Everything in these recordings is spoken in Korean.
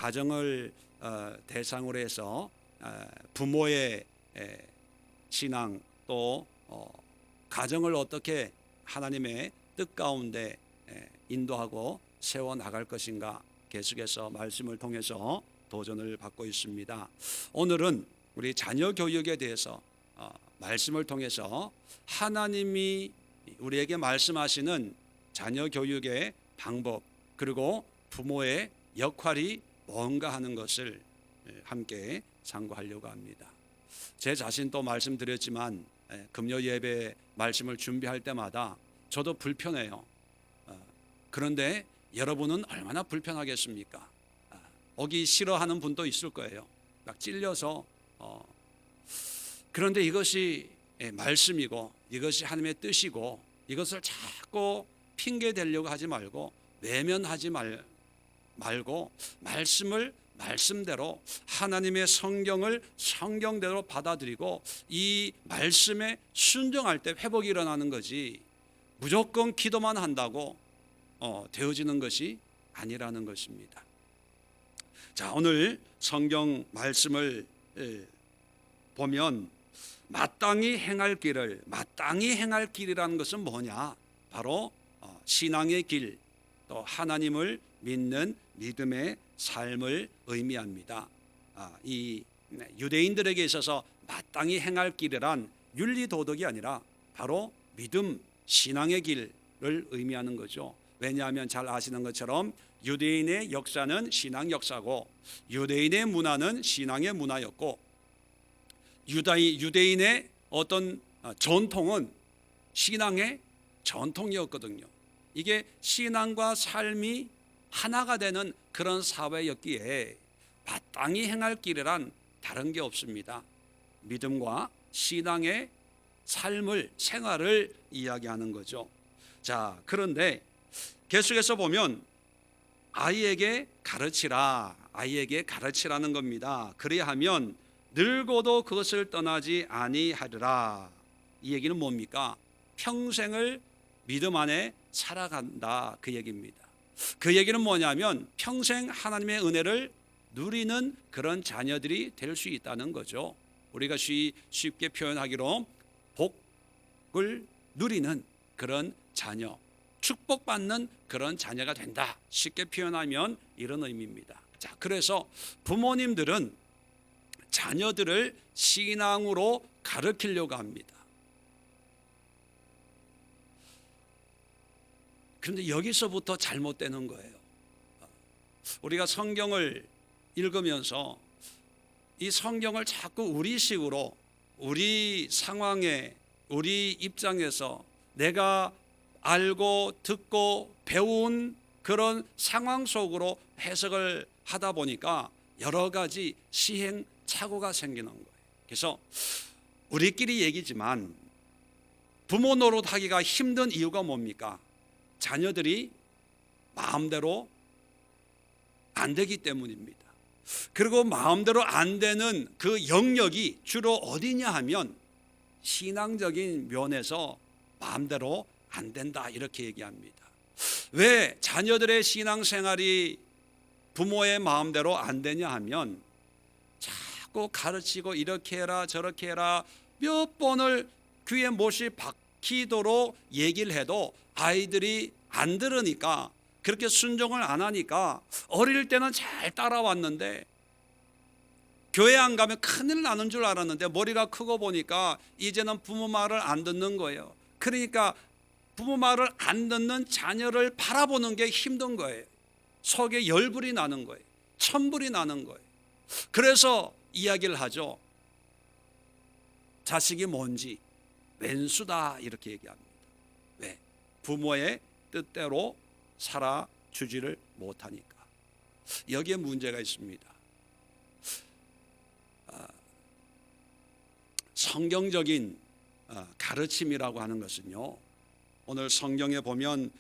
가정을 대상으로 해서 부모의 신앙 또 가정을 어떻게 하나님의 뜻 가운데 인도하고 세워나갈 것인가 계속해서 말씀을 통해서 도전을 받고 있습니다. 오늘은 우리 자녀 교육에 대해서 말씀을 통해서 하나님이 우리에게 말씀하시는 자녀 교육의 방법 그리고 부모의 역할이 뭔가 하는 것을 함께 상고하려고 합니다. 제 자신도 말씀드렸지만 금요 예배 말씀을 준비할 때마다 저도 불편해요. 그런데 여러분은 얼마나 불편하겠습니까? 오기 싫어하는 분도 있을 거예요. 막 찔려서. 그런데 이것이 말씀이고 이것이 하나님의 뜻이고 이것을 자꾸 핑계 대려고 하지 말고 외면하지 말고 말씀을 말씀대로 하나님의 성경을 성경대로 받아들이고 이 말씀에 순종할 때 회복이 일어나는 거지 무조건 기도만 한다고 되어지는 것이 아니라는 것입니다. 자, 오늘 성경 말씀을 보면 마땅히 행할 길이라는 것은 뭐냐? 바로 신앙의 길, 또 하나님을 믿는 믿음의 삶을 의미합니다. 이 유대인들에게 있어서 마땅히 행할 길이란 윤리도덕이 아니라 바로 믿음, 신앙의 길을 의미하는 거죠. 왜냐하면 잘 아시는 것처럼 유대인의 역사는 신앙 역사고 유대인의 문화는 신앙의 문화였고 유대인의 어떤 전통은 신앙의 전통이었거든요. 이게 신앙과 삶이 하나가 되는 그런 사회였기에 마땅히 행할 길이란 다른 게 없습니다. 믿음과 신앙의 삶을 생활을 이야기하는 거죠. 자, 그런데 계속해서 보면 아이에게 가르치라는 겁니다. 그리하면 늙어도 그것을 떠나지 아니하리라. 이 얘기는 뭡니까? 평생을 믿음 안에 살아간다 그 얘기입니다. 그 얘기는 뭐냐면 평생 하나님의 은혜를 누리는 그런 자녀들이 될 수 있다는 거죠. 우리가 쉽게 표현하기로 복을 누리는 그런 자녀, 축복받는 그런 자녀가 된다. 쉽게 표현하면 이런 의미입니다. 자, 그래서 부모님들은 자녀들을 신앙으로 가르치려고 합니다. 그런데 여기서부터 잘못되는 거예요. 우리가 성경을 읽으면서 이 성경을 자꾸 우리식으로 우리 상황에 우리 입장에서 내가 알고 듣고 배운 그런 상황 속으로 해석을 하다 보니까 여러 가지 시행착오가 생기는 거예요. 그래서 우리끼리 얘기지만 부모 노릇하기가 힘든 이유가 뭡니까? 자녀들이 마음대로 안 되기 때문입니다. 그리고 마음대로 안 되는 그 영역이 주로 어디냐 하면 신앙적인 면에서 마음대로 안 된다 이렇게 얘기합니다. 왜 자녀들의 신앙생활이 부모의 마음대로 안 되냐 하면 자꾸 가르치고 이렇게 해라 저렇게 해라 몇 번을 귀에 못이 박히도록 얘기를 해도 아이들이 안 들으니까 그렇게 순종을 안 하니까 어릴 때는 잘 따라왔는데 교회 안 가면 큰일 나는 줄 알았는데 머리가 크고 보니까 이제는 부모 말을 안 듣는 거예요. 그러니까 부모 말을 안 듣는 자녀를 바라보는 게 힘든 거예요. 속에 열불이 나는 거예요. 천불이 나는 거예요. 그래서 이야기를 하죠. 자식이 뭔지 왼수다 이렇게 얘기합니다. 왜? 부모의 뜻대로 살아주지를 못하니까. 여기에 문제가 있습니다. 성경적인 가르침이라고 하는 것은요, 오늘 성경에 보면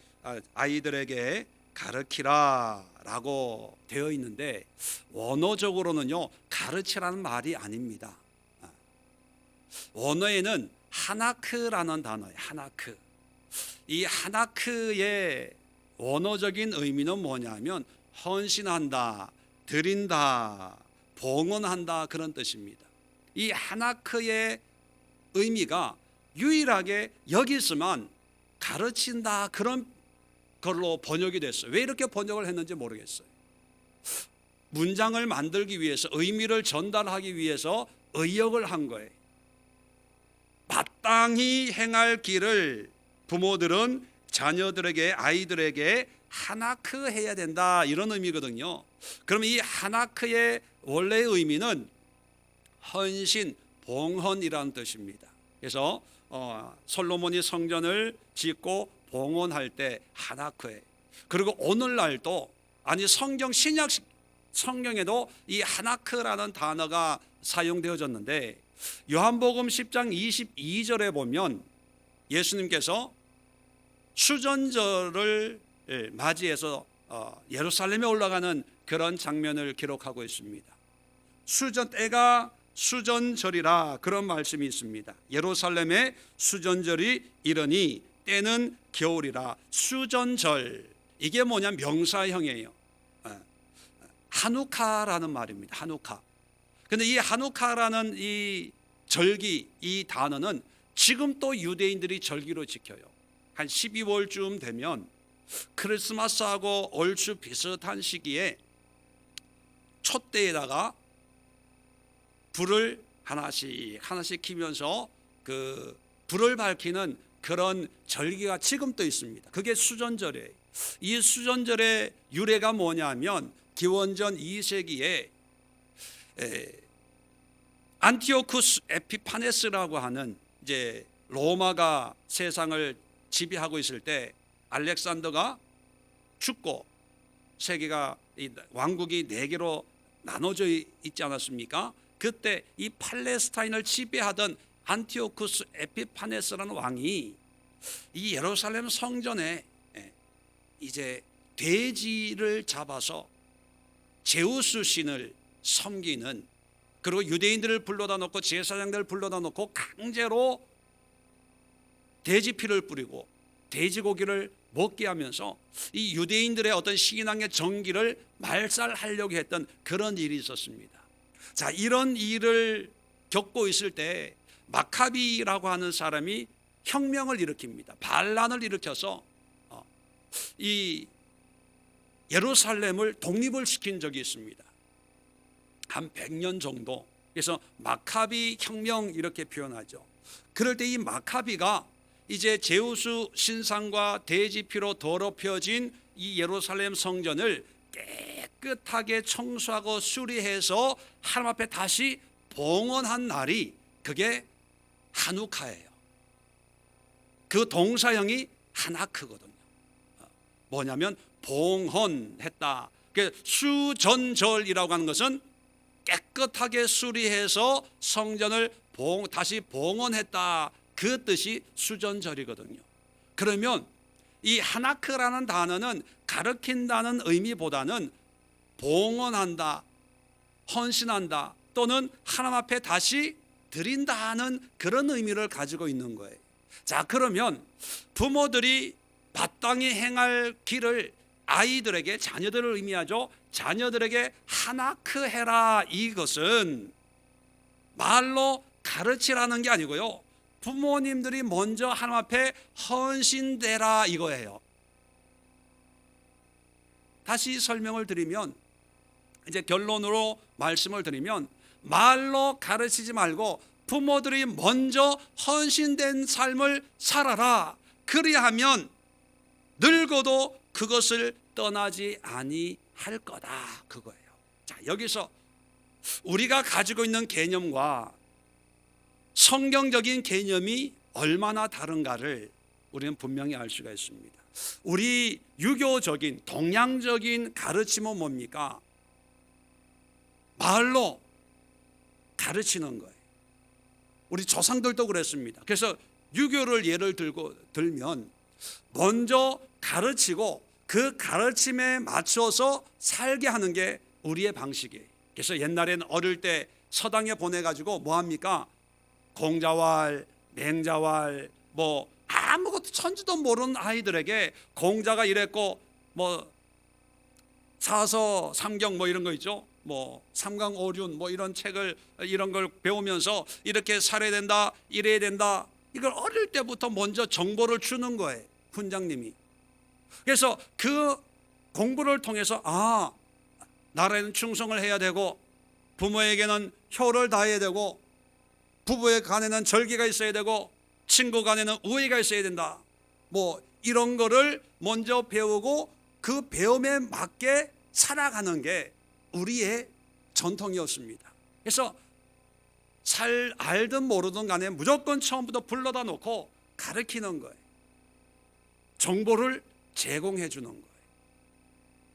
아이들에게 가르치라라고 되어 있는데 원어적으로는요 가르치라는 말이 아닙니다. 원어에는 하나크라는 단어예요. 하나크. 이 하나크의 원어적인 의미는 뭐냐면 헌신한다, 드린다, 봉헌한다 그런 뜻입니다. 이 하나크의 의미가 유일하게 여기 있으면 가르친다 그런 걸로 번역이 됐어요. 왜 이렇게 번역을 했는지 모르겠어요. 문장을 만들기 위해서, 의미를 전달하기 위해서 의역을 한 거예요. 마땅히 행할 길을 부모들은 자녀들에게, 아이들에게 하나크 해야 된다, 이런 의미거든요. 그럼 이 하나크의 원래의 의미는 헌신, 봉헌이라는 뜻입니다. 그래서 솔로몬이 성전을 짓고 봉헌할 때 하나크에, 그리고 오늘날도, 아니 신약 성경에도 이 하나크라는 단어가 사용되어졌는데, 요한복음 10장 22절에 보면 예수님께서 수전절을 맞이해서 예루살렘에 올라가는 그런 장면을 기록하고 있습니다. 때가 수전절이라 그런 말씀이 있습니다. 예루살렘에 수전절이 이르니 때는 겨울이라. 수전절, 이게 뭐냐, 명사형이에요. 하누카라는 말입니다. 하누카. 근데 이 하누카라는 이 절기, 이 단어는 지금 또 유대인들이 절기로 지켜요. 한 12월쯤 되면 크리스마스하고 얼추 비슷한 시기에 촛대에다가 불을 하나씩 키면서 그 불을 밝히는 그런 절기가 지금 또 있습니다. 그게 수전절이에요. 이 수전절의 유래가 뭐냐면 기원전 2세기에 안티오쿠스 에피파네스라고 하는, 이제 로마가 세상을 지배하고 있을 때 알렉산더가 죽고 세계가, 왕국이 4개로 나눠져 있지 않았습니까? 그때 이 팔레스타인을 지배하던 안티오쿠스 에피파네스라는 왕이 이 예루살렘 성전에 이제 돼지를 잡아서 제우스 신을 섬기는, 그리고 유대인들을 불러다 놓고 제사장들을 불러다 놓고 강제로 돼지 피를 뿌리고 돼지고기를 먹게 하면서 이 유대인들의 어떤 신앙의 정기를 말살하려고 했던 그런 일이 있었습니다. 자, 이런 일을 겪고 있을 때 마카비라고 하는 사람이 혁명을 일으킵니다. 반란을 일으켜서 이 예루살렘을 독립을 시킨 적이 있습니다. 한 100년 정도. 그래서 마카비 혁명 이렇게 표현하죠. 그럴 때 이 마카비가 이제 제우스 신상과 돼지 피로 더럽혀진 이 예루살렘 성전을 깨끗하게 청소하고 수리해서 하나님 앞에 다시 봉헌한 날이, 그게 하누카예요. 그 동사형이 하나크거든요. 뭐냐면 봉헌했다. 수전절이라고 하는 것은 깨끗하게 수리해서 성전을 다시 봉헌했다, 그 뜻이 수전절이거든요. 그러면 이 하나크라는 단어는 가르친다는 의미보다는 봉헌한다, 헌신한다, 또는 하나님 앞에 다시 드린다는 그런 의미를 가지고 있는 거예요. 자, 그러면 부모들이 마땅히 행할 길을 아이들에게, 자녀들을 의미하죠. 자녀들에게 하나크 해라, 이것은 말로 가르치라는 게 아니고요, 부모님들이 먼저 하나님 앞에 헌신되라, 이거예요. 다시 설명을 드리면, 이제 결론으로 말씀을 드리면, 말로 가르치지 말고 부모들이 먼저 헌신된 삶을 살아라. 그리하면 늙어도 그것을 떠나지 아니할 거다, 그거예요. 자, 여기서 우리가 가지고 있는 개념과 성경적인 개념이 얼마나 다른가를 우리는 분명히 알 수가 있습니다. 우리 유교적인, 동양적인 가르침은 뭡니까? 말로 가르치는 거예요. 우리 조상들도 그랬습니다. 그래서 유교를 예를 들면 먼저 가르치고 그 가르침에 맞춰서 살게 하는 게 우리의 방식이에요. 그래서 옛날에는 어릴 때 서당에 보내가지고 뭐합니까? 공자왈, 맹자왈, 뭐 아무것도 천지도 모르는 아이들에게 공자가 이랬고 뭐 사서 삼경 뭐 이런 거 있죠. 뭐 삼강오륜 뭐 이런 책을 이런 걸 배우면서 이렇게 살아야 된다, 이래야 된다. 이걸 어릴 때부터 먼저 정보를 주는 거예요, 훈장님이. 그래서 그 공부를 통해서 나라에는 충성을 해야 되고, 부모에게는 효를 다해야 되고, 부부의 간에는 절개가 있어야 되고, 친구 간에는 우애가 있어야 된다. 뭐 이런 거를 먼저 배우고 그 배움에 맞게 살아가는 게 우리의 전통이었습니다. 그래서 잘 알든 모르든 간에 무조건 처음부터 불러다 놓고 가르치는 거예요. 정보를 제공해 주는 거예요.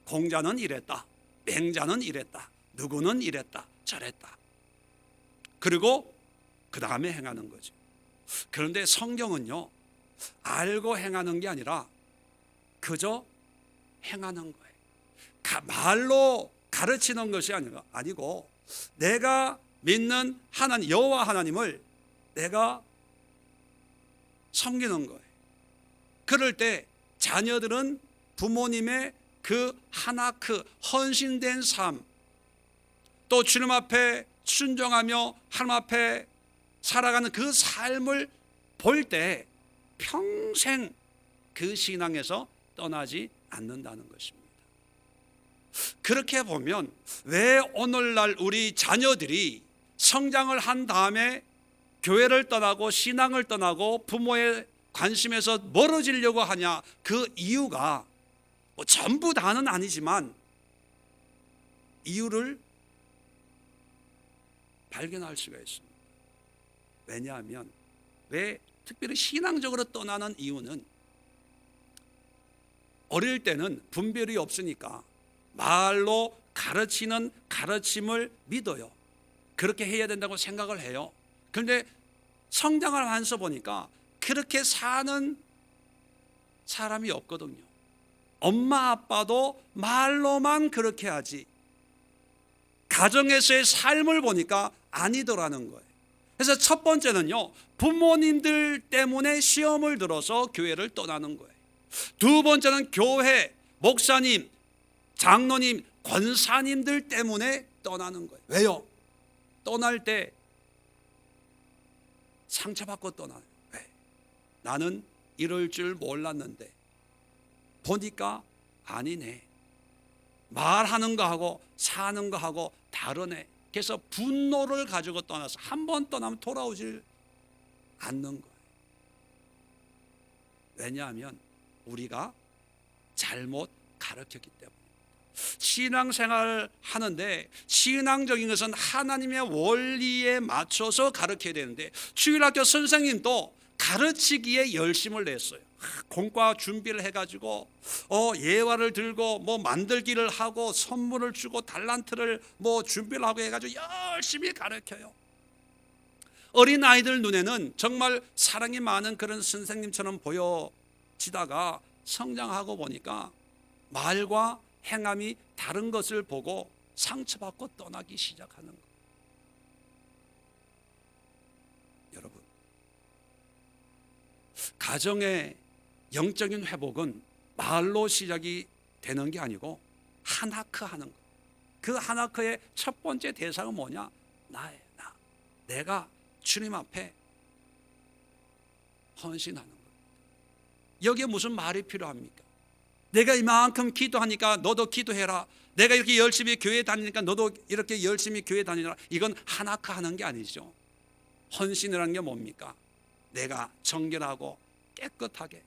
공자는 이랬다, 맹자는 이랬다, 누구는 이랬다, 저랬다. 그리고 그 다음에 행하는 거죠. 그런데 성경은요, 알고 행하는 게 아니라 그저 행하는 거예요. 말로 가르치는 것이 아니고 내가 믿는 하나님, 여호와 하나님을 내가 섬기는 거예요. 그럴 때 자녀들은 부모님의 그 하나크 헌신된 삶, 또 주님 앞에 순종하며 하나님 앞에 살아가는 그 삶을 볼 때 평생 그 신앙에서 떠나지 않는다는 것입니다. 그렇게 보면 왜 오늘날 우리 자녀들이 성장을 한 다음에 교회를 떠나고 신앙을 떠나고 부모의 관심에서 멀어지려고 하냐? 그 이유가 뭐 전부 다는 아니지만 이유를 발견할 수가 있습니다. 왜냐하면 왜 특별히 신앙적으로 떠나는 이유는 어릴 때는 분별이 없으니까 말로 가르치는 가르침을 믿어요. 그렇게 해야 된다고 생각을 해요. 그런데 성장을 하면서 보니까 그렇게 사는 사람이 없거든요. 엄마 아빠도 말로만 그렇게 하지 가정에서의 삶을 보니까 아니더라는 거예요. 그래서 첫 번째는요, 부모님들 때문에 시험을 들어서 교회를 떠나는 거예요. 두 번째는 교회, 목사님, 장로님, 권사님들 때문에 떠나는 거예요. 왜요? 떠날 때 상처받고 떠나요. 왜? 나는 이럴 줄 몰랐는데 보니까 아니네. 말하는 거하고 사는 거하고 다르네. 그래서 분노를 가지고 떠나서 한 번 떠나면 돌아오질 않는 거예요. 왜냐하면 우리가 잘못 가르쳤기 때문입니다. 신앙생활을 하는데 신앙적인 것은 하나님의 원리에 맞춰서 가르쳐야 되는데 주일학교 선생님도 가르치기에 열심을 냈어요. 공과 준비를 해가지고 예화를 들고 뭐 만들기를 하고 선물을 주고 달란트를 뭐 준비를 하고 해가지고 열심히 가르쳐요. 어린 아이들 눈에는 정말 사랑이 많은 그런 선생님처럼 보여지다가 성장하고 보니까 말과 행함이 다른 것을 보고 상처받고 떠나기 시작하는 거예요. 여러분, 가정의 영적인 회복은 말로 시작이 되는 게 아니고 하나크 하는 거예요. 그 하나크의 첫 번째 대상은 뭐냐? 나예요. 내가 주님 앞에 헌신하는 거예요. 여기에 무슨 말이 필요합니까? 내가 이만큼 기도하니까 너도 기도해라. 내가 이렇게 열심히 교회 다니니까 너도 이렇게 열심히 교회 다니라. 이건 하나크 하는 게 아니죠. 헌신이라는 게 뭡니까? 내가 정결하고 깨끗하게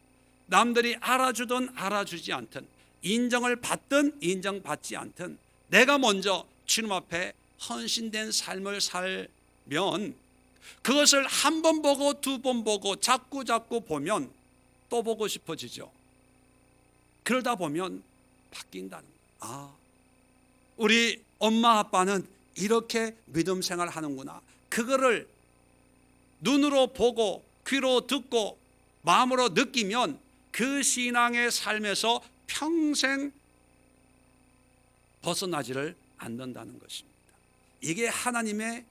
남들이 알아주든 알아주지 않든 인정을 받든 인정받지 않든 내가 먼저 주님 앞에 헌신된 삶을 살면 그것을 한 번 보고 두 번 보고 자꾸 보면 또 보고 싶어지죠. 그러다 보면 바뀐다는 거예요. 우리 엄마 아빠는 이렇게 믿음 생활 하는구나. 그거를 눈으로 보고 귀로 듣고 마음으로 느끼면 그 신앙의 삶에서 평생 벗어나지를 않는다는 것입니다. 이게 하나님의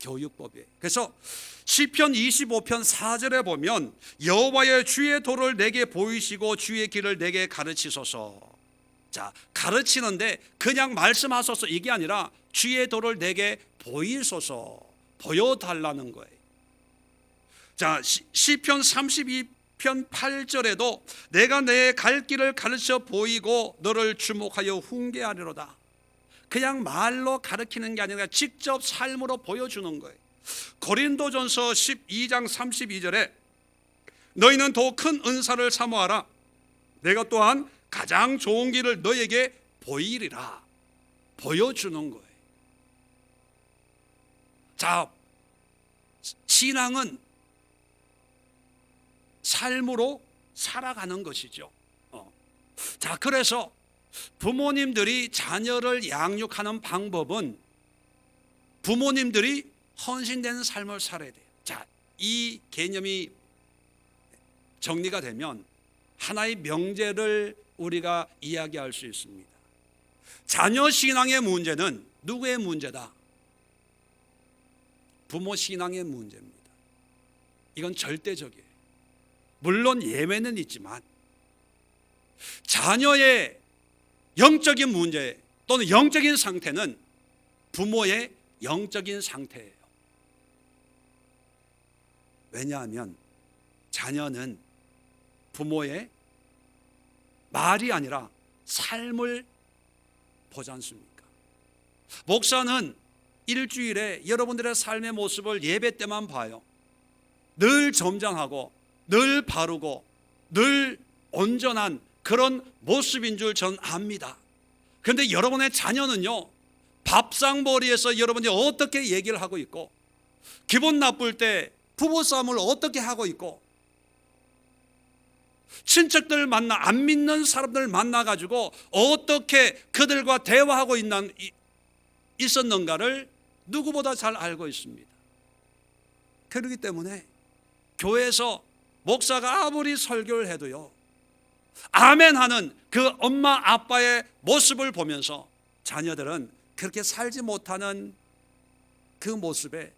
교육법이에요. 그래서 시편 25편 4절에 보면 여호와의 주의 도를 내게 보이시고 주의 길을 내게 가르치소서. 자, 가르치는데 그냥 말씀하소서 이게 아니라 주의 도를 내게 보이소서, 보여달라는 거예요. 자, 시편 32편 8절에도 내가 내 갈 길을 가르쳐 보이고 너를 주목하여 훈계하리로다. 그냥 말로 가르치는 게 아니라 직접 삶으로 보여주는 거예요. 고린도전서 12장 32절에 너희는 더 큰 은사를 사모하라. 내가 또한 가장 좋은 길을 너에게 보이리라. 보여주는 거예요. 자, 신앙은 삶으로 살아가는 것이죠. 자, 그래서 부모님들이 자녀를 양육하는 방법은 부모님들이 헌신되는 삶을 살아야 돼요. 자, 이 개념이 정리가 되면 하나의 명제를 우리가 이야기할 수 있습니다. 자녀 신앙의 문제는 누구의 문제다? 부모 신앙의 문제입니다. 이건 절대적이에요. 물론 예외는 있지만 자녀의 영적인 문제 또는 영적인 상태는 부모의 영적인 상태예요. 왜냐하면 자녀는 부모의 말이 아니라 삶을 보지 않습니까? 목사는 일주일에 여러분들의 삶의 모습을 예배 때만 봐요. 늘 점잖하고 늘 바르고 늘 온전한 그런 모습인 줄 전 압니다. 그런데 여러분의 자녀는요, 밥상머리에서 여러분이 어떻게 얘기를 하고 있고, 기분 나쁠 때 부부싸움을 어떻게 하고 있고, 친척들 만나 안 믿는 사람들 만나가지고 어떻게 그들과 대화하고 있었는가를 누구보다 잘 알고 있습니다. 그렇기 때문에 교회에서 목사가 아무리 설교를 해도요, 아멘 하는 그 엄마 아빠의 모습을 보면서 자녀들은 그렇게 살지 못하는 그 모습에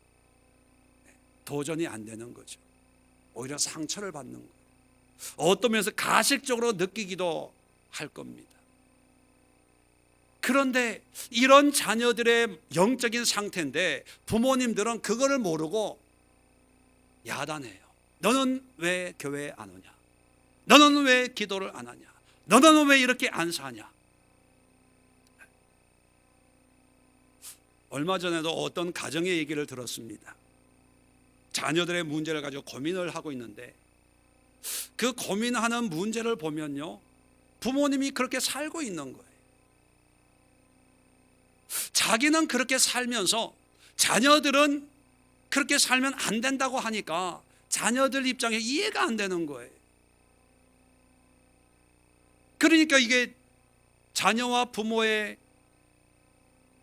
도전이 안 되는 거죠. 오히려 상처를 받는 거예요. 어떤 면에서 가식적으로 느끼기도 할 겁니다. 그런데 이런 자녀들의 영적인 상태인데 부모님들은 그거를 모르고 야단해요. 너는 왜 교회에 안 오냐? 너는 왜 기도를 안 하냐? 너는 왜 이렇게 안 사냐? 얼마 전에도 어떤 가정의 얘기를 들었습니다. 자녀들의 문제를 가지고 고민을 하고 있는데 그 고민하는 문제를 보면요, 부모님이 그렇게 살고 있는 거예요. 자기는 그렇게 살면서 자녀들은 그렇게 살면 안 된다고 하니까 자녀들 입장에 이해가 안 되는 거예요. 그러니까 이게 자녀와 부모의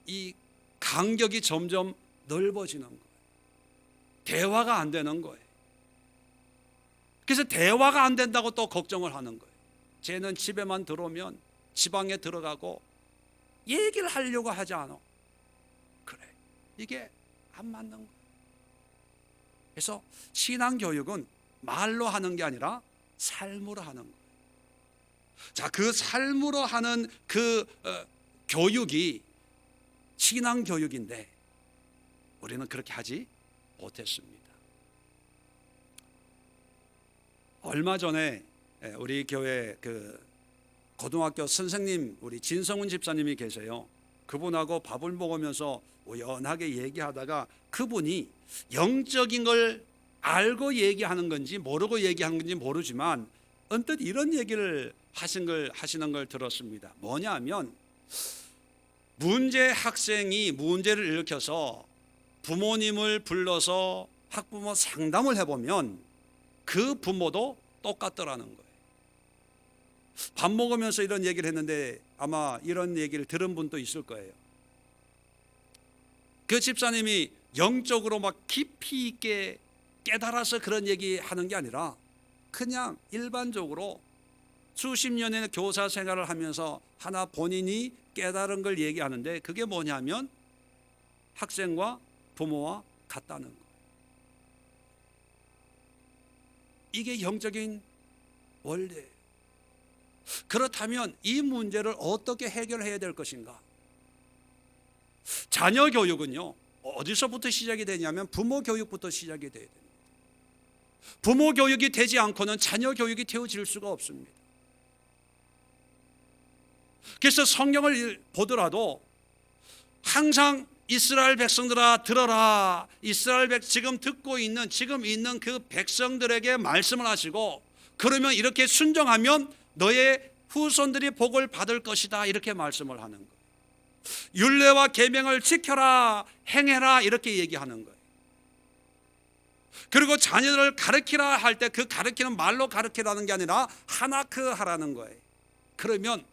이 간격이 점점 넓어지는 거예요. 대화가 안 되는 거예요. 그래서 대화가 안 된다고 또 걱정을 하는 거예요. 쟤는 집에만 들어오면 지방에 들어가고 얘기를 하려고 하지 않아. 그래, 이게 안 맞는 거예요. 그래서 신앙교육은 말로 하는 게 아니라 삶으로 하는 거예요. 자, 그 삶으로 하는 그 교육이 신앙교육인데 우리는 그렇게 하지 못했습니다. 얼마 전에 우리 교회 그 고등학교 선생님, 우리 진성훈 집사님이 계세요. 그분하고 밥을 먹으면서 우연하게 얘기하다가 그분이 영적인 걸 알고 얘기하는 건지 모르고 얘기하는 건지 모르지만 언뜻 이런 얘기를 하시는 걸 들었습니다. 뭐냐면 문제 학생이 문제를 일으켜서 부모님을 불러서 학부모 상담을 해보면 그 부모도 똑같더라는 거예요. 밥 먹으면서 이런 얘기를 했는데 아마 이런 얘기를 들은 분도 있을 거예요. 그 집사님이 영적으로 막 깊이 있게 깨달아서 그런 얘기하는 게 아니라 그냥 일반적으로 수십 년의 교사 생활을 하면서 하나 본인이 깨달은 걸 얘기하는데 그게 뭐냐면 학생과 부모와 같다는 거예요. 이게 영적인 원리예요. 그렇다면 이 문제를 어떻게 해결해야 될 것인가? 자녀 교육은요, 어디서부터 시작이 되냐면 부모 교육부터 시작이 돼야 됩니다. 부모 교육이 되지 않고는 자녀 교육이 되어질 수가 없습니다. 그래서 성경을 보더라도 항상 이스라엘 백성들아 들어라, 이스라엘 지금 듣고 있는 지금 있는 그 백성들에게 말씀을 하시고, 그러면 이렇게 순종하면 너의 후손들이 복을 받을 것이다, 이렇게 말씀을 하는 거예요. 율례와 계명을 지켜라, 행해라, 이렇게 얘기하는 거예요. 그리고 자녀들을 가르치라 할 때 그 가르치는 말로 가르치라는 게 아니라 하나크 하라는 거예요. 그러면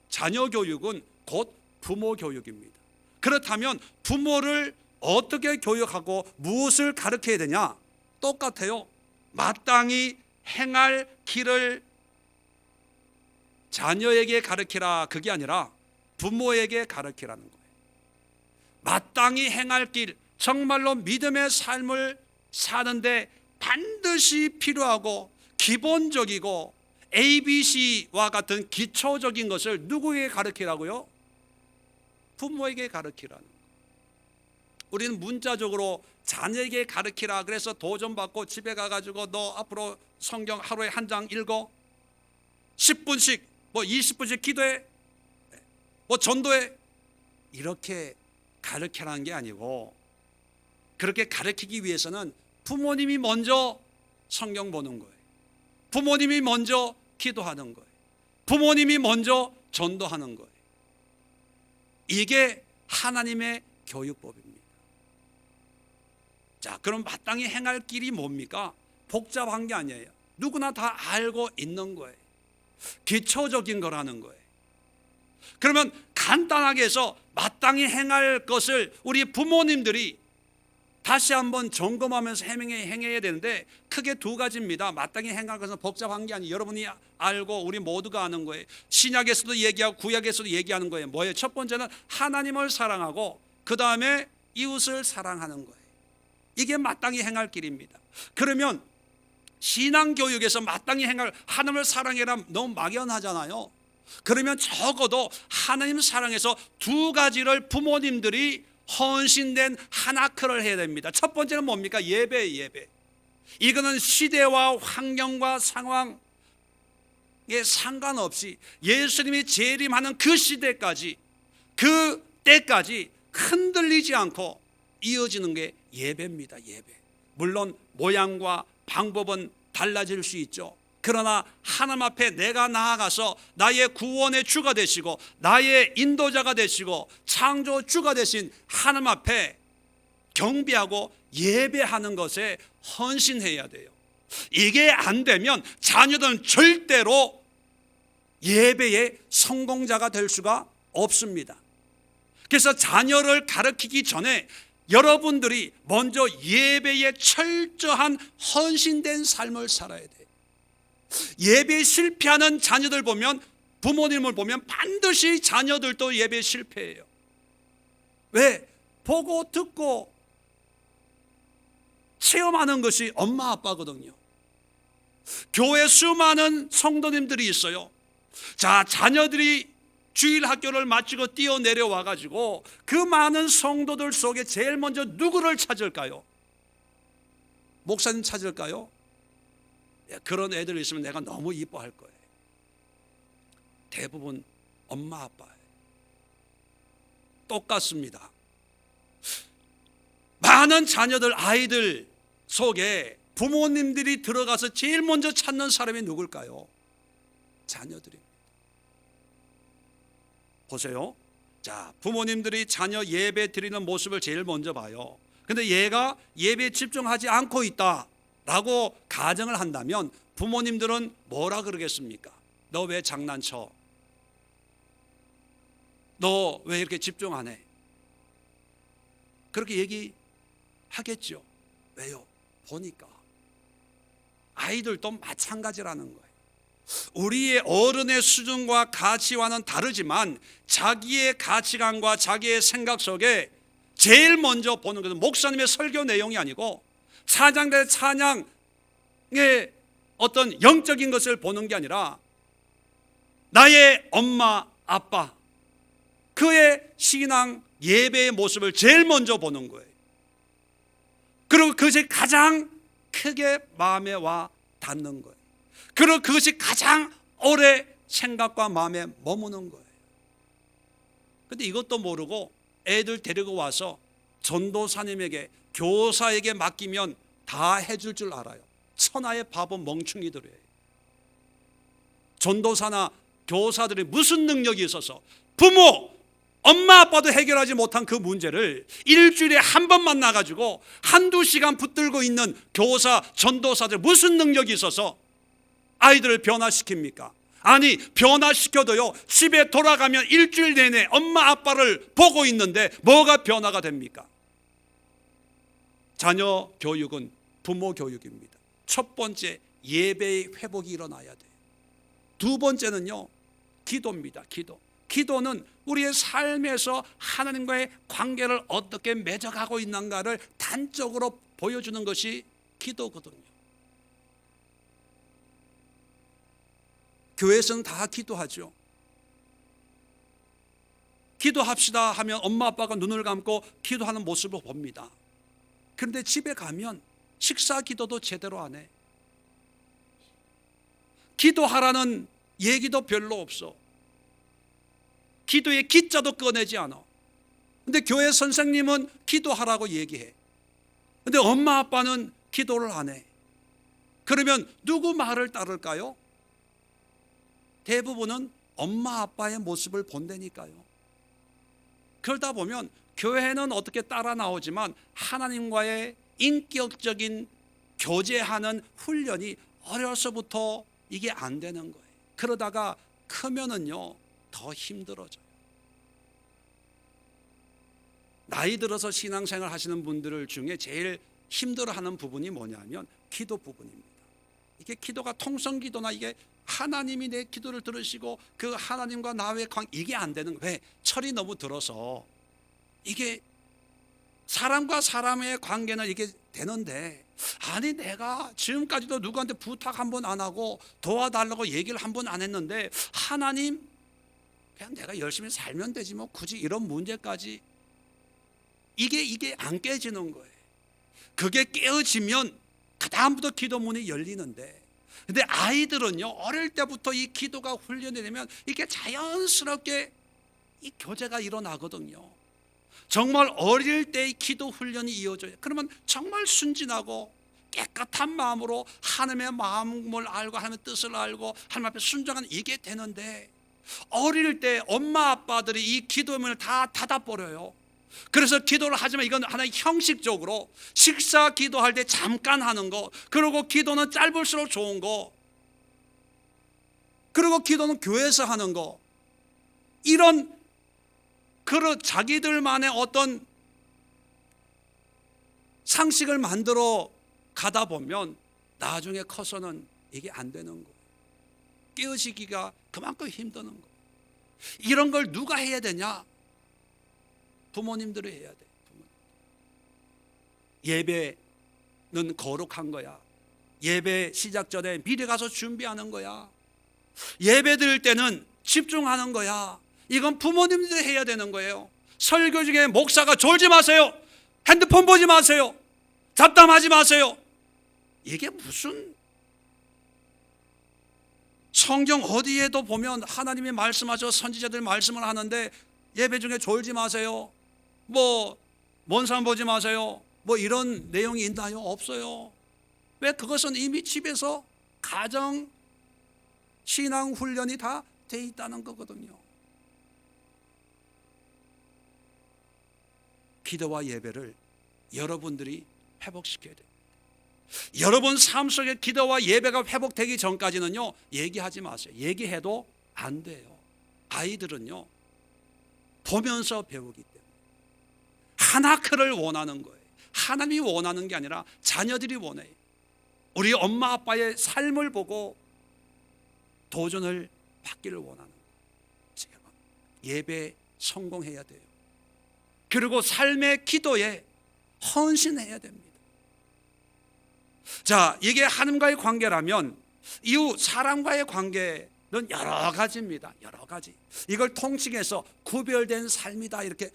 자녀 교육은 곧 부모 교육입니다. 그렇다면 부모를 어떻게 교육하고 무엇을 가르쳐야 되냐? 똑같아요. 마땅히 행할 길을 자녀에게 가르치라, 그게 아니라 부모에게 가르치라는 거예요. 마땅히 행할 길, 정말로 믿음의 삶을 사는데 반드시 필요하고 기본적이고 ABC와 같은 기초적인 것을 누구에게 가르치라고요? 부모에게 가르치라는 거예요. 우리는 문자적으로 자녀에게 가르치라 그래서 도전받고 집에 가가지고 너 앞으로 성경 하루에 한 장 읽어, 10분씩 20분씩 기도해, 전도해, 이렇게 가르치라는 게 아니고, 그렇게 가르치기 위해서는 부모님이 먼저 성경 보는 거예요. 부모님이 먼저 기도하는 거예요. 부모님이 먼저 전도하는 거예요. 이게 하나님의 교육법입니다. 자, 그럼 마땅히 행할 길이 뭡니까? 복잡한 게 아니에요. 누구나 다 알고 있는 거예요. 기초적인 거라는 거예요. 그러면 간단하게 해서 마땅히 행할 것을 우리 부모님들이 다시 한번 점검하면서 행해야 되는데, 크게 두 가지입니다. 마땅히 행할 것은 복잡한 게 아니에요. 여러분이 알고 우리 모두가 아는 거예요. 신약에서도 얘기하고 구약에서도 얘기하는 거예요. 뭐예요? 첫 번째는 하나님을 사랑하고 그 다음에 이웃을 사랑하는 거예요. 이게 마땅히 행할 길입니다. 그러면 신앙교육에서 마땅히 행할, 하나님을 사랑해라 너무 막연하잖아요. 그러면 적어도 하나님 사랑해서 두 가지를 부모님들이 헌신된 하나크를 해야 됩니다. 첫 번째는 뭡니까? 예배예요, 예배. 이거는 시대와 환경과 상황에 상관없이 예수님이 재림하는 그 시대까지, 그 때까지 흔들리지 않고 이어지는 게 예배입니다. 예배. 물론 모양과 방법은 달라질 수 있죠. 그러나 하나님 앞에 내가 나아가서 나의 구원의 주가 되시고 나의 인도자가 되시고 창조주가 되신 하나님 앞에 경배하고 예배하는 것에 헌신해야 돼요. 이게 안 되면 자녀들은 절대로 예배의 성공자가 될 수가 없습니다. 그래서 자녀를 가르치기 전에 여러분들이 먼저 예배에 철저한 헌신된 삶을 살아야 돼요. 예배에 실패하는 자녀들 보면, 부모님을 보면 반드시 자녀들도 예배에 실패해요. 왜? 보고 듣고 체험하는 것이 엄마 아빠거든요. 교회 수많은 성도님들이 있어요. 자, 자녀들이 주일 학교를 마치고 뛰어내려 와가지고 그 많은 성도들 속에 제일 먼저 누구를 찾을까요? 목사님 찾을까요? 그런 애들 있으면 내가 너무 이뻐할 거예요. 대부분 엄마 아빠예요. 똑같습니다. 많은 자녀들, 아이들 속에 부모님들이 들어가서 제일 먼저 찾는 사람이 누굴까요? 자녀들입니다. 보세요. 자, 부모님들이 자녀 예배 드리는 모습을 제일 먼저 봐요. 근데 얘가 예배에 집중하지 않고 있다 라고 가정을 한다면 부모님들은 뭐라 그러겠습니까? 너 왜 장난쳐? 너 왜 이렇게 집중 안 해? 그렇게 얘기하겠죠. 왜요? 보니까 아이들도 마찬가지라는 거예요. 우리의 어른의 수준과 가치와는 다르지만 자기의 가치관과 자기의 생각 속에 제일 먼저 보는 것은 목사님의 설교 내용이 아니고 찬양대 찬양의 어떤 영적인 것을 보는 게 아니라 나의 엄마, 아빠, 그의 신앙 예배의 모습을 제일 먼저 보는 거예요. 그리고 그것이 가장 크게 마음에 와 닿는 거예요. 그리고 그것이 가장 오래 생각과 마음에 머무는 거예요. 근데 이것도 모르고 애들 데리고 와서 전도사님에게, 교사에게 맡기면 다 해줄 줄 알아요. 천하의 바보 멍충이들이에요. 전도사나 교사들이 무슨 능력이 있어서 부모, 엄마 아빠도 해결하지 못한 그 문제를 일주일에 한 번 만나가지고 한두 시간 붙들고 있는 교사, 전도사들 무슨 능력이 있어서 아이들을 변화시킵니까? 아니, 변화시켜도요, 집에 돌아가면 일주일 내내 엄마 아빠를 보고 있는데 뭐가 변화가 됩니까? 자녀 교육은 부모 교육입니다. 첫 번째, 예배의 회복이 일어나야 돼요. 두 번째는요, 기도입니다. 기도는 우리의 삶에서 하나님과의 관계를 어떻게 맺어가고 있는가를 단적으로 보여주는 것이 기도거든요. 교회에서는 다 기도하죠. 기도합시다 하면 엄마 아빠가 눈을 감고 기도하는 모습을 봅니다. 그런데 집에 가면 식사 기도도 제대로 안 해. 기도하라는 얘기도 별로 없어. 기도의 기자도 꺼내지 않아. 근데 교회 선생님은 기도하라고 얘기해. 근데 엄마 아빠는 기도를 안 해. 그러면 누구 말을 따를까요? 대부분은 엄마 아빠의 모습을 본다니까요. 그러다 보면 교회는 어떻게 따라 나오지만 하나님과의 인격적인 교제하는 훈련이 어려서부터 이게 안 되는 거예요. 그러다가 크면은요, 더 힘들어져요. 나이 들어서 신앙생활 하시는 분들 중에 제일 힘들어하는 부분이 뭐냐면 기도 부분입니다. 이게 기도가 통성기도나 이게 하나님이 내 기도를 들으시고 그 하나님과 나의 관계, 이게 안 되는 거예요. 왜? 철이 너무 들어서. 이게 사람과 사람의 관계는 이게 되는데, 아니 내가 지금까지도 누구한테 부탁 한 번 안 하고 도와달라고 얘기를 한 번 안 했는데 하나님, 그냥 내가 열심히 살면 되지 뭐 굳이 이런 문제까지, 이게 안 깨지는 거예요. 그게 깨어지면 그다음부터 기도문이 열리는데, 근데 아이들은요, 어릴 때부터 이 기도가 훈련이 되면 이게 자연스럽게 이 교제가 일어나거든요. 정말 어릴 때 이 기도 훈련이 이어져요. 그러면 정말 순진하고 깨끗한 마음으로 하나님의 마음을 알고 하나님의 뜻을 알고 하나님 앞에 순종하는, 이게 되는데 어릴 때 엄마 아빠들이 이 기도문을 다 닫아버려요. 그래서 기도를 하지만 이건 하나의 형식적으로 식사 기도할 때 잠깐 하는 거, 그리고 기도는 짧을수록 좋은 거, 그리고 기도는 교회에서 하는 거, 이런 자기들만의 어떤 상식을 만들어 가다 보면 나중에 커서는 이게 안 되는 거예요. 깨어지기가 그만큼 힘드는 거예요. 이런 걸 누가 해야 되냐? 부모님들이 해야 돼. 예배는 거룩한 거야. 예배 시작 전에 미리 가서 준비하는 거야. 예배 드릴 때는 집중하는 거야. 이건 부모님들이 해야 되는 거예요. 설교 중에 목사가 졸지 마세요, 핸드폰 보지 마세요, 잡담하지 마세요, 이게 무슨, 성경 어디에도 보면 하나님이 말씀하셔 선지자들 말씀을 하는데 예배 중에 졸지 마세요, 뭐 먼 산 보지 마세요, 뭐 이런 내용이 있나요? 없어요. 왜? 그것은 이미 집에서 가정 신앙 훈련이 다 돼 있다는 거거든요. 기도와 예배를 여러분들이 회복시켜야 돼요. 여러분 삶 속에 기도와 예배가 회복되기 전까지는요, 얘기하지 마세요. 얘기해도 안 돼요. 아이들은요, 보면서 배우기 때문에 하나크를 원하는 거예요. 하나님이 원하는 게 아니라 자녀들이 원해요. 우리 엄마 아빠의 삶을 보고 도전을 받기를 원하는 거예요. 예배 성공해야 돼요. 그리고 삶의 기도에 헌신해야 됩니다. 자, 이게 하나님과의 관계라면 이후 사람과의 관계는 여러 가지입니다. 여러 가지. 이걸 통칭해서 구별된 삶이다 이렇게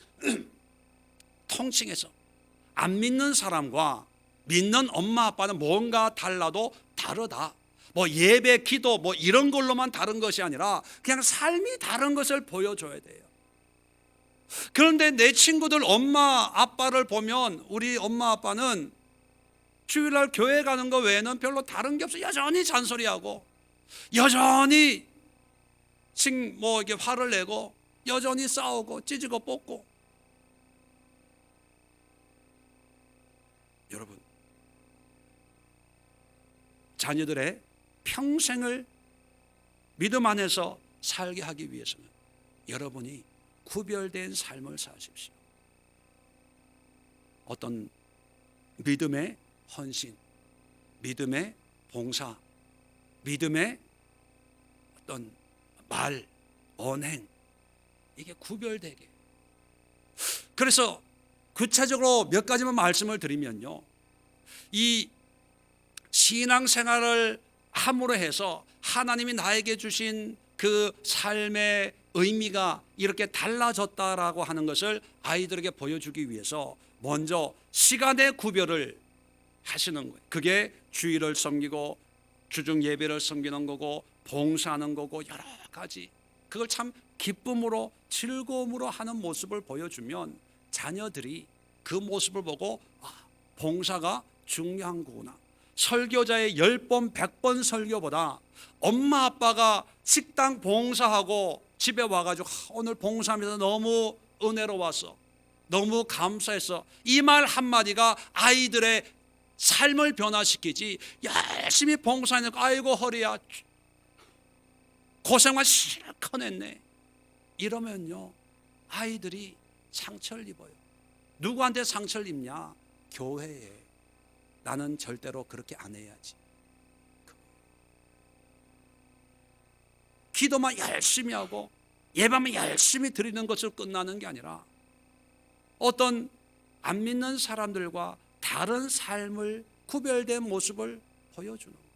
통칭해서, 안 믿는 사람과 믿는 엄마 아빠는 뭔가 달라도 다르다. 뭐 예배, 기도 뭐 이런 걸로만 다른 것이 아니라 그냥 삶이 다른 것을 보여줘야 돼요. 그런데 내 친구들 엄마 아빠를 보면 우리 엄마 아빠는 주일날 교회 가는 거 외에는 별로 다른 게 없어. 여전히 잔소리하고 여전히 뭐 이렇게 화를 내고 여전히 싸우고 찢고 뽑고. 여러분, 자녀들의 평생을 믿음 안에서 살게 하기 위해서는 여러분이 구별된 삶을 사십시오. 어떤 믿음의 헌신, 믿음의 봉사, 믿음의 어떤 말, 언행, 이게 구별되게. 그래서 구체적으로 몇 가지만 말씀을 드리면요, 이 신앙생활을 함으로 해서 하나님이 나에게 주신 그 삶의 의미가 이렇게 달라졌다라고 하는 것을 아이들에게 보여주기 위해서 먼저 시간의 구별을 하시는 거예요. 그게 주일을 섬기고 주중 예배를 섬기는 거고 봉사하는 거고 여러 가지, 그걸 참 기쁨으로 즐거움으로 하는 모습을 보여주면 자녀들이 그 모습을 보고 봉사가 중요한 거구나. 설교자의 10번 100번 설교보다 엄마 아빠가 식당 봉사하고 집에 와가지고 오늘 봉사하면서 너무 은혜로웠어, 너무 감사했어, 이 말 한마디가 아이들의 삶을 변화시키지, 열심히 봉사하니까 아이고 허리야 고생만 실컷 했네 이러면요 아이들이 상처를 입어요. 누구한테 상처를 입냐? 교회에. 나는 절대로 그렇게 안 해야지. 기도만 열심히 하고 예배만 열심히 드리는 것으로 끝나는 게 아니라 어떤 안 믿는 사람들과 다른 삶을 구별된 모습을 보여주는 거예요.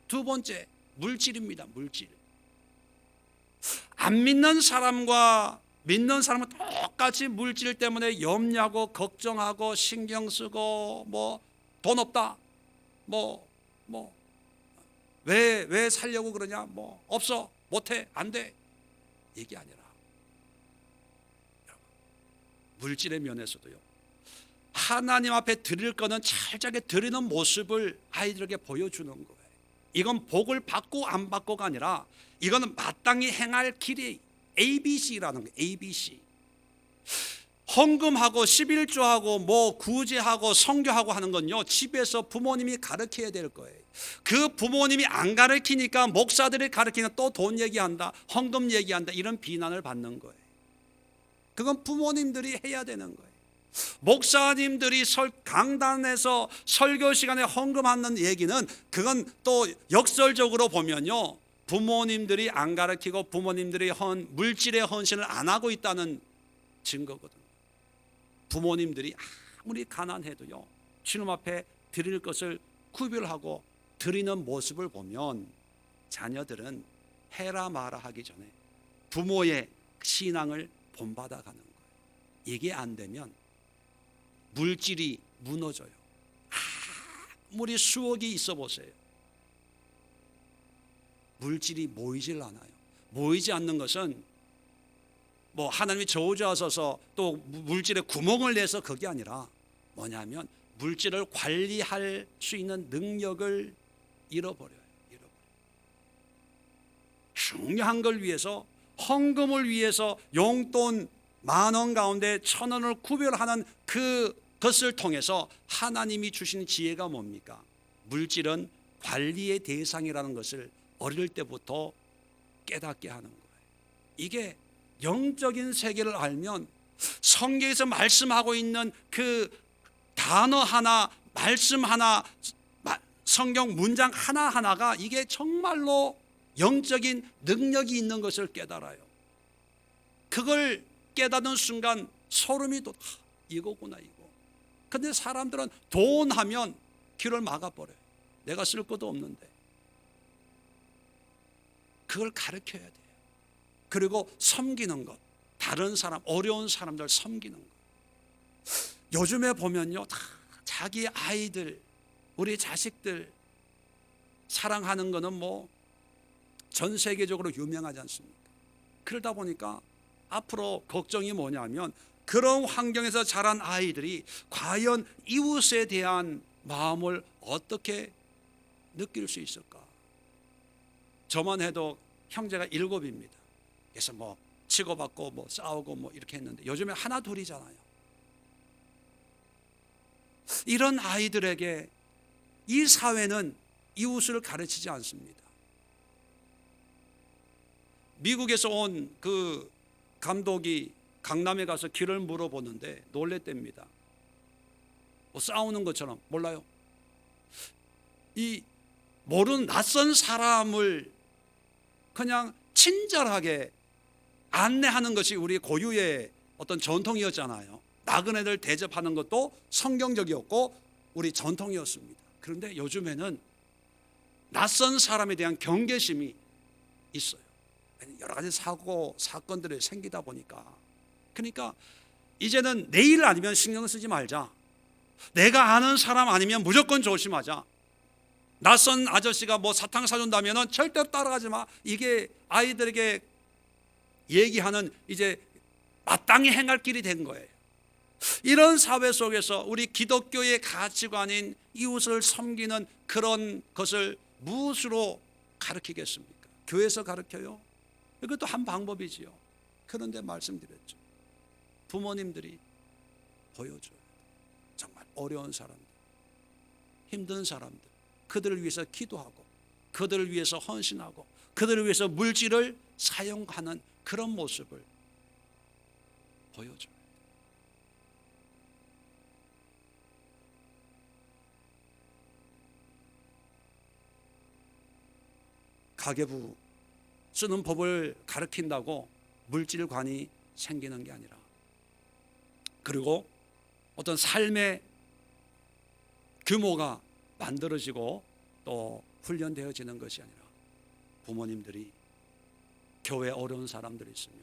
두 번째, 물질입니다. 물질. 안 믿는 사람과 믿는 사람은 똑같이 물질 때문에 염려하고 걱정하고 신경 쓰고 뭐 돈 없다, 왜 살려고 그러냐, 뭐 없어, 못해, 안 돼, 이게 아니라 물질의 면에서도요 하나님 앞에 드릴 거는 철저하게 드리는 모습을 아이들에게 보여주는 거예요. 이건 복을 받고 안 받고가 아니라 이거는 마땅히 행할 길이 ABC라는 거예요. ABC. 헌금하고 11조하고 뭐 구제하고 성교하고 하는 건요 집에서 부모님이 가르쳐야 될 거예요. 그 부모님이 안 가르치니까 목사들이 가르치니까 또 돈 얘기한다, 헌금 얘기한다, 이런 비난을 받는 거예요. 그건 부모님들이 해야 되는 거예요. 목사님들이 강단에서 설교 시간에 헌금하는 얘기는 그건 또 역설적으로 보면요 부모님들이 안 가르치고 부모님들이 물질의 헌신을 안 하고 있다는 증거거든요. 부모님들이 아무리 가난해도요 주님 앞에 드릴 것을 구별하고 드리는 모습을 보면 자녀들은 해라 마라 하기 전에 부모의 신앙을 본받아 가는 거예요. 이게 안 되면 물질이 무너져요. 아무리 수억이 있어 보세요. 물질이 모이질 않아요. 모이지 않는 것은 뭐 하나님이 저주하셔서 또 물질에 구멍을 내서 그게 아니라 뭐냐면 물질을 관리할 수 있는 능력을 잃어버려요. 중요한 걸 위해서, 헌금을 위해서 용돈 10,000원 가운데 1,000원을 구별하는 그것을 통해서 하나님이 주신 지혜가 뭡니까? 물질은 관리의 대상이라는 것을 어릴 때부터 깨닫게 하는 거예요. 이게 영적인 세계를 알면 성경에서 말씀하고 있는 그 단어 하나, 말씀 하나, 성경 문장 하나하나가 이게 정말로 영적인 능력이 있는 것을 깨달아요. 그걸 깨닫는 순간 소름이 돋아. 이거구나 이거. 근데 사람들은 돈 하면 길을 막아버려요. 내가 쓸 것도 없는데. 그걸 가르쳐야 돼요. 그리고 섬기는 것, 다른 사람, 어려운 사람들 섬기는 것. 요즘에 보면요, 다 자기 아이들, 우리 자식들 사랑하는 거는 뭐 전 세계적으로 유명하지 않습니까? 그러다 보니까 앞으로 걱정이 뭐냐면, 그런 환경에서 자란 아이들이 과연 이웃에 대한 마음을 어떻게 느낄 수 있을까? 저만 해도 형제가 7입니다. 그래서 뭐 치고받고 뭐 싸우고 뭐 이렇게 했는데, 요즘에 하나 둘이잖아요. 이런 아이들에게 이 사회는 이웃을 가르치지 않습니다. 미국에서 온 그 감독이 강남에 가서 길을 물어보는데 놀랬답니다. 뭐 싸우는 것처럼. 몰라요. 이 모르는 낯선 사람을 그냥 친절하게 안내하는 것이 우리 고유의 어떤 전통이었잖아요. 나그네들 대접하는 것도 성경적이었고 우리 전통이었습니다. 그런데 요즘에는 낯선 사람에 대한 경계심이 있어요. 여러 가지 사고 사건들이 생기다 보니까. 그러니까 이제는 내 일 아니면 신경 쓰지 말자, 내가 아는 사람 아니면 무조건 조심하자, 낯선 아저씨가 뭐 사탕 사준다면 절대로 따라가지 마, 이게 아이들에게 얘기하는 이제 마땅히 행할 길이 된 거예요. 이런 사회 속에서 우리 기독교의 가치관인 이웃을 섬기는 그런 것을 무엇으로 가르치겠습니까? 교회에서 가르쳐요? 이것도 한 방법이지요. 그런데 말씀드렸죠, 부모님들이 보여줘요. 정말 어려운 사람들, 힘든 사람들, 그들을 위해서 기도하고 그들을 위해서 헌신하고 그들을 위해서 물질을 사용하는 그런 모습을 보여줘요. 가계부 쓰는 법을 가르친다고 물질관이 생기는 게 아니라, 그리고 어떤 삶의 규모가 만들어지고 또 훈련되어지는 것이 아니라, 부모님들이 교회에 어려운 사람들이 있으면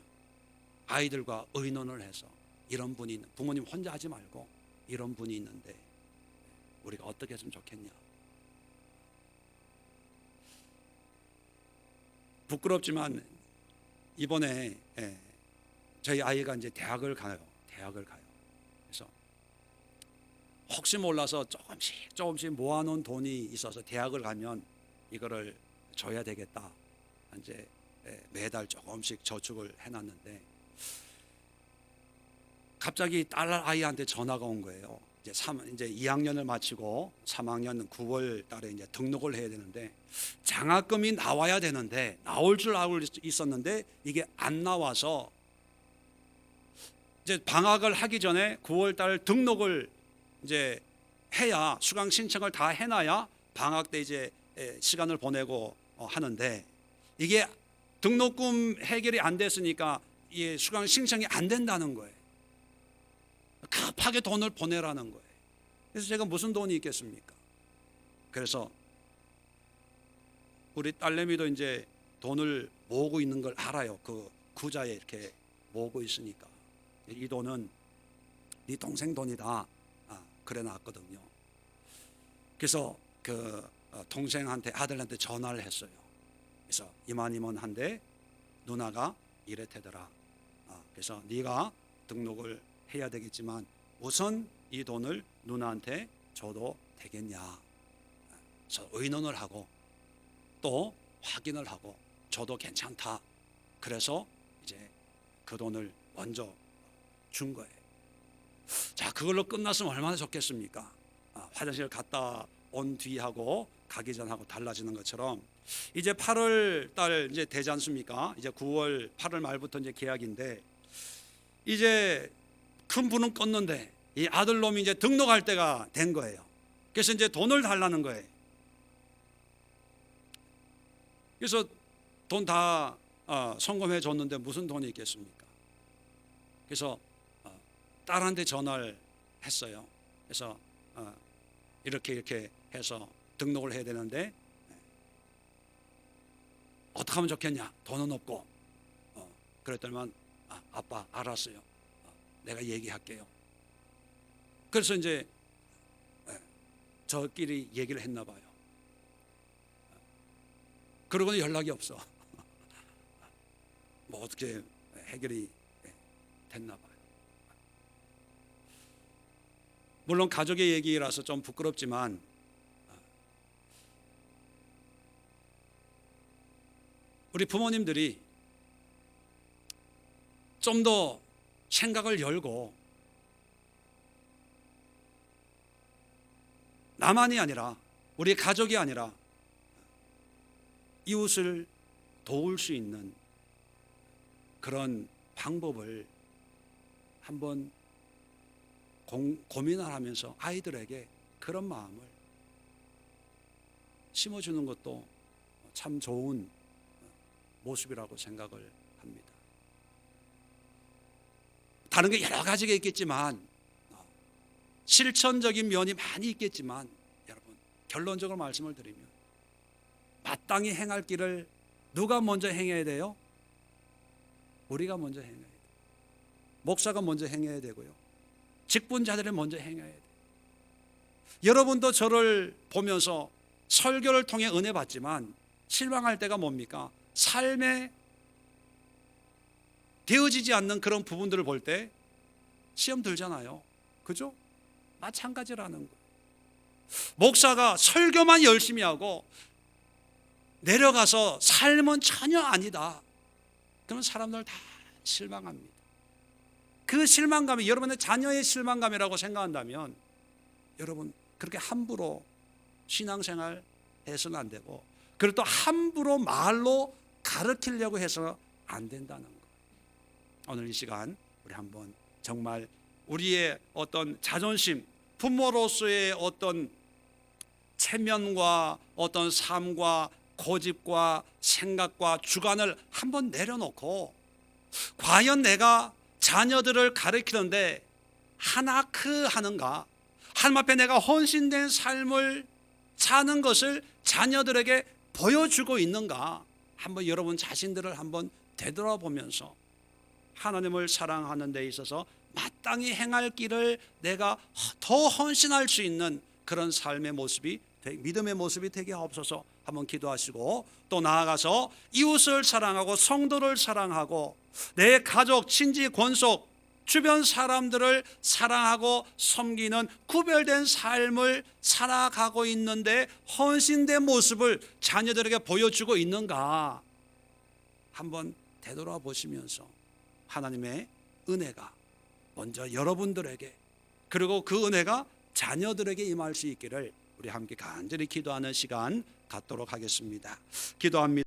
아이들과 의논을 해서 이런 분이 있는, 부모님 혼자 하지 말고 이런 분이 있는데 우리가 어떻게 했으면 좋겠냐. 부끄럽지만 이번에 저희 아이가 이제 대학을 가요. 그래서 혹시 몰라서 조금씩 모아놓은 돈이 있어서 대학을 가면 이거를 줘야 되겠다. 이제 매달 조금씩 저축을 해놨는데, 갑자기 딸 아이한테 전화가 온 거예요. 이제 2학년을 마치고 3학년 9월 달에 이제 등록을 해야 되는데, 장학금이 나와야 되는데, 나올 줄 알고 있었는데 이게 안 나와서 이제 방학을 하기 전에 9월 달 등록을 이제 해야, 수강 신청을 다 해놔야 방학 때 이제 시간을 보내고 하는데, 이게 등록금 해결이 안 됐으니까 이 수강 신청이 안 된다는 거예요. 급하게 돈을 보내라는 거예요. 그래서 제가 무슨 돈이 있겠습니까? 그래서 우리 딸내미도 이제 돈을 모으고 있는 걸 알아요. 그 구자에 이렇게 모으고 있으니까, 이 돈은 네 동생 돈이다, 그래 놨거든요. 그래서 그 동생한테, 아들한테 전화를 했어요. 그래서 이만한데 누나가 이랬대더라. 그래서 네가 등록을 해야 되겠지만 우선 이 돈을 누나한테 줘도 되겠냐. 그래서 의논을 하고 또 확인을 하고 줘도 괜찮다. 그래서 이제 그 돈을 먼저 준 거예요. 자, 그걸로 끝났으면 얼마나 좋겠습니까? 화장실 갔다 온 뒤하고 가기 전하고 달라지는 것처럼, 이제 8월 달 이제 되지 않습니까? 이제 9월 8월 말부터 이제 계약인데, 이제 큰 불은 껐는데 이 아들놈이 이제 등록할 때가 된 거예요. 그래서 이제 돈을 달라는 거예요. 그래서 돈 다 송금해 줬는데 무슨 돈이 있겠습니까? 그래서 딸한테 전화를 했어요. 그래서 이렇게 해서 등록을 해야 되는데 어떻게 하면 좋겠냐? 돈은 없고. 그랬더니만 아빠 알았어요. 내가 얘기할게요. 그래서 이제 저끼리 얘기를 했나 봐요. 그러고는 연락이 없어. 뭐 어떻게 해결이 됐나 봐요. 물론 가족의 얘기라서 좀 부끄럽지만 우리 부모님들이 좀 더 생각을 열고 나만이 아니라 우리 가족이 아니라 이웃을 도울 수 있는 그런 방법을 한번 고민을 하면서 아이들에게 그런 마음을 심어주는 것도 참 좋은 모습이라고 생각을 합니다. 다른 게 여러 가지가 있겠지만 실천적인 면이 많이 있겠지만 여러분 결론적으로 말씀을 드리면 마땅히 행할 길을 누가 먼저 행해야 돼요? 우리가 먼저 행해야 돼요. 목사가 먼저 행해야 되고요. 직분자들이 먼저 행해야 돼요. 여러분도 저를 보면서 설교를 통해 은혜 받지만 실망할 때가 뭡니까? 삶에 되어지지 않는 그런 부분들을 볼 때 시험 들잖아요. 그죠? 마찬가지라는 거예요. 목사가 설교만 열심히 하고 내려가서 삶은 전혀 아니다. 그러면 사람들 다 실망합니다. 그 실망감이 여러분의 자녀의 실망감이라고 생각한다면 여러분 그렇게 함부로 신앙생활 해서는 안 되고 그리고 또 함부로 말로 가르치려고 해서 안 된다는 거예요. 오늘 이 시간 우리 한번 정말 우리의 어떤 자존심, 부모로서의 어떤 체면과 어떤 삶과 고집과 생각과 주관을 한번 내려놓고 과연 내가 자녀들을 가르치는데 하나크 하는가? 하나님 앞에 내가 헌신된 삶을 사는 것을 자녀들에게 보여주고 있는가? 한번 여러분 자신들을 한번 되돌아보면서 하나님을 사랑하는 데 있어서 마땅히 행할 길을 내가 더 헌신할 수 있는 그런 삶의 모습이, 믿음의 모습이 되게 하옵소서. 한번 기도하시고 또 나아가서 이웃을 사랑하고 성도를 사랑하고 내 가족, 친지, 권속, 주변 사람들을 사랑하고 섬기는 구별된 삶을 살아가고 있는데 헌신된 모습을 자녀들에게 보여주고 있는가 한번 되돌아보시면서 하나님의 은혜가 먼저 여러분들에게 그리고 그 은혜가 자녀들에게 임할 수 있기를 우리 함께 간절히 기도하는 시간 갖도록 하겠습니다. 기도합니다.